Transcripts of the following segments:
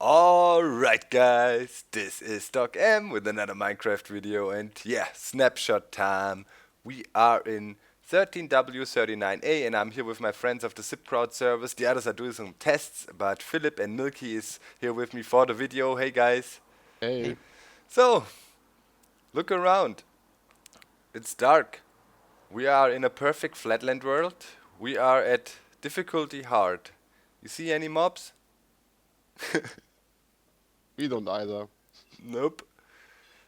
Alright guys, this is Doc M with another Minecraft video, and yeah, snapshot time. We are in 13w39a and I'm here with my friends of the Zip Crowd servers. The others are doing some tests, but Philip and Milky is here with me for the video. Hey guys. Hey, So, look around. It's dark. We are in a perfect flatland world. We are at difficulty hard. You see any mobs? we don't either. Nope.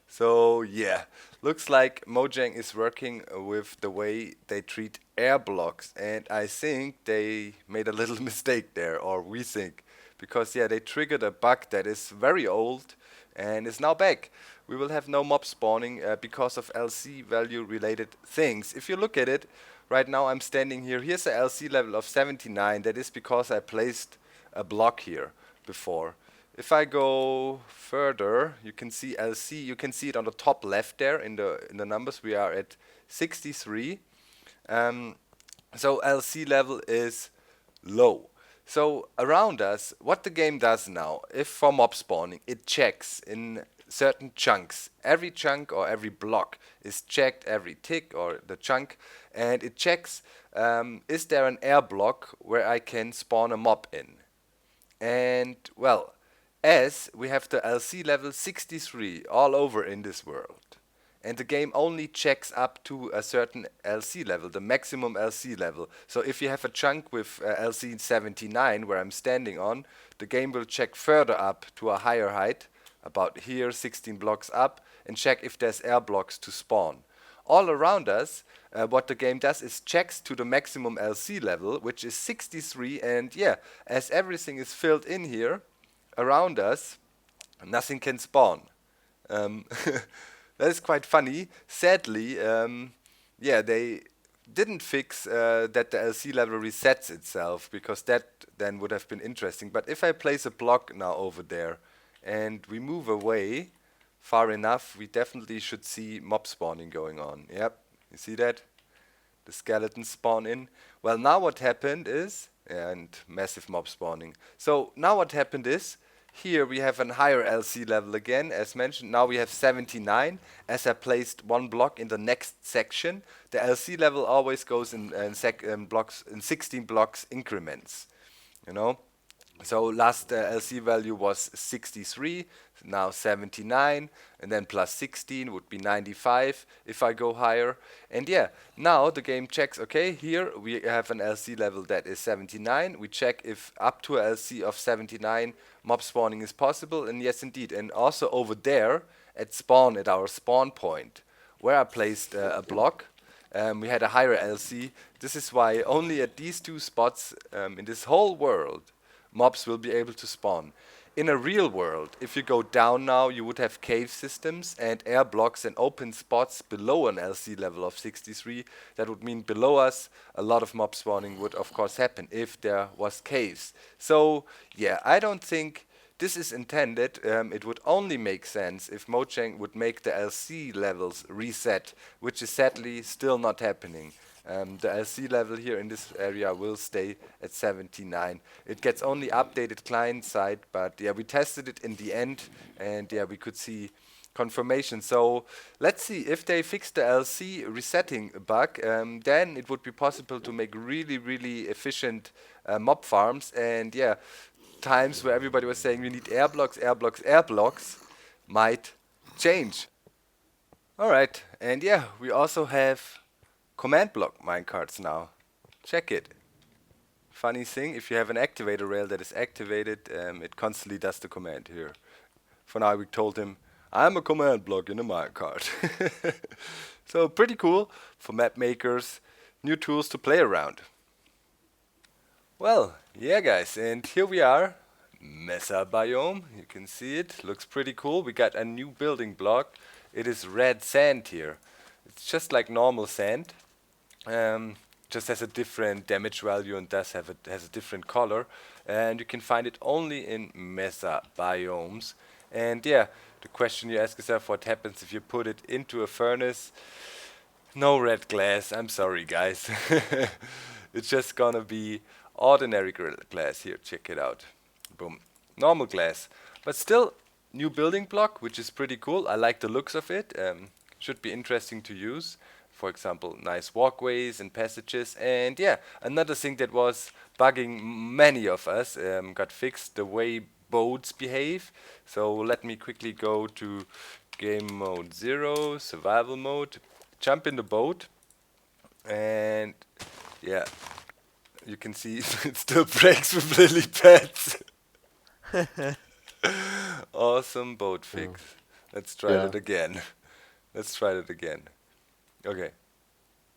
So yeah, looks like Mojang is working with the way they treat air blocks, and I think they made a little mistake there, or we think, because yeah, they triggered a bug that is very old and is now back. We will have no mob spawning because of LC value related things. If you look at it, right now I'm standing here. Here's a LC level of 79. That is because I placed a block here before. If I go further, you can see LC. You can see it on the top left there in the numbers. We are at 63. Um, so LC level is low. So around us, what the game does now, if for mob spawning, it checks in certain chunks. Every chunk or every block is checked, every tick or the chunk, and it checks, is there an air block where I can spawn a mob in? And well, as we have the LC level 63 all over in this world, and the game only checks up to a certain LC level, the maximum LC level. So if you have a chunk with LC 79 where I'm standing on, the game will check further up to a higher height, about here 16 blocks up, and check if there's air blocks to spawn. All around us, what the game does is checks to the maximum LC level, which is 63, and yeah, as everything is filled in here around us, nothing can spawn. Um, that is quite funny. Sadly, yeah, they didn't fix that the LC level resets itself, because that then would have been interesting. But if I place a block now over there and we move away far enough, we definitely should see mob spawning going on. Yep, you see that? The skeletons spawn in. Well, now what happened is, and massive mob spawning. So now what happened is, here we have a higher LC level again, as mentioned. Now we have 79. As I placed one block in the next section, the LC level always goes in blocks, in 16 blocks increments. You know. So last LC value was 63, now 79, and then plus 16 would be 95 if I go higher. And yeah, now the game checks, okay, here we have an LC level that is 79. We check if up to a LC of 79 mob spawning is possible, and yes indeed. And also over there at spawn, at our spawn point, where I placed a block, we had a higher LC. This is why only at these two spots in this whole world mobs will be able to spawn. In a real world, if you go down now, you would have cave systems and air blocks and open spots below an LC level of 63. That would mean below us, a lot of mob spawning would of course happen if there was caves. So yeah, I don't think this is intended. It would only make sense if Mojang would make the LC levels reset, which is sadly still not happening. The LC level here in this area will stay at 79. It gets only updated client side, but yeah, we tested it in the end, and yeah, we could see confirmation. So let's see if they fix the LC resetting bug. Then it would be possible to make really, really efficient mob farms, and yeah, times where everybody was saying we need air blocks, air blocks, air blocks might change. All right, and yeah, we also have command block minecarts now. Check it. Funny thing, if you have an activator rail that is activated, it constantly does the command here. For now, we told him, I'm a command block in a minecart. So pretty cool for map makers, new tools to play around. Well, yeah guys, and here we are, Mesa biome. You can see it, looks pretty cool. We got a new building block. It is red sand here. It's just like normal sand. Just has a different damage value and has a different color, and you can find it only in Mesa biomes. And yeah, the question you ask yourself, what happens if you put it into a furnace? No red glass, I'm sorry guys. It's just gonna be ordinary glass. Here, check it out. Boom. normal glass. But still, new building block, which is pretty cool. I like the looks of it. Should be interesting to use. For example, nice walkways and passages. And yeah, another thing that was bugging many of us got fixed, the way boats behave. So let me quickly go to game mode 0, survival mode, jump in the boat, and yeah, you can see it still breaks with lily pads. Awesome boat Yeah. fix. Let's try Yeah. that again. Let's try that again. Okay.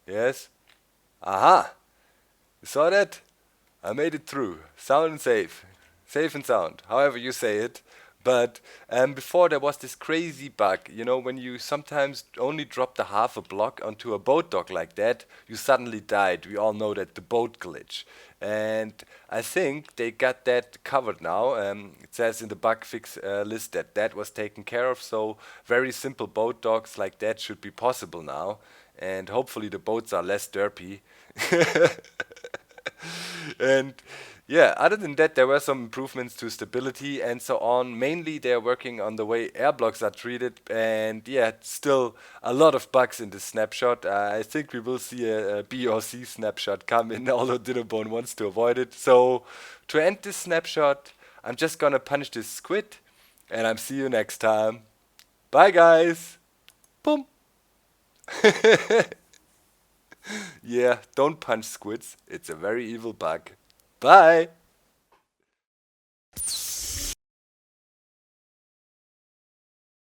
Yes. Aha! You saw that? I made it through. Sound and safe. Safe and sound, however you say it. But before there was this crazy bug, you know, when you sometimes only dropped a half a block onto a boat dock like that, you suddenly died. We all know that, the boat glitch. And I think they got that covered now. It says in the bug fix list that that was taken care of, so very simple boat docks like that should be possible now. And hopefully the boats are less derpy. And yeah, other than that, there were some improvements to stability and so on. Mainly, they're working on the way air blocks are treated, and yeah, still a lot of bugs in this snapshot. I think we will see a B or C snapshot come in, although Dinnerbone wants to avoid it. So, to end this snapshot, I'm just gonna punish this squid, and I'm see you next time. Bye, guys. Boom. Yeah, don't punch squids. It's a very evil bug. Bye.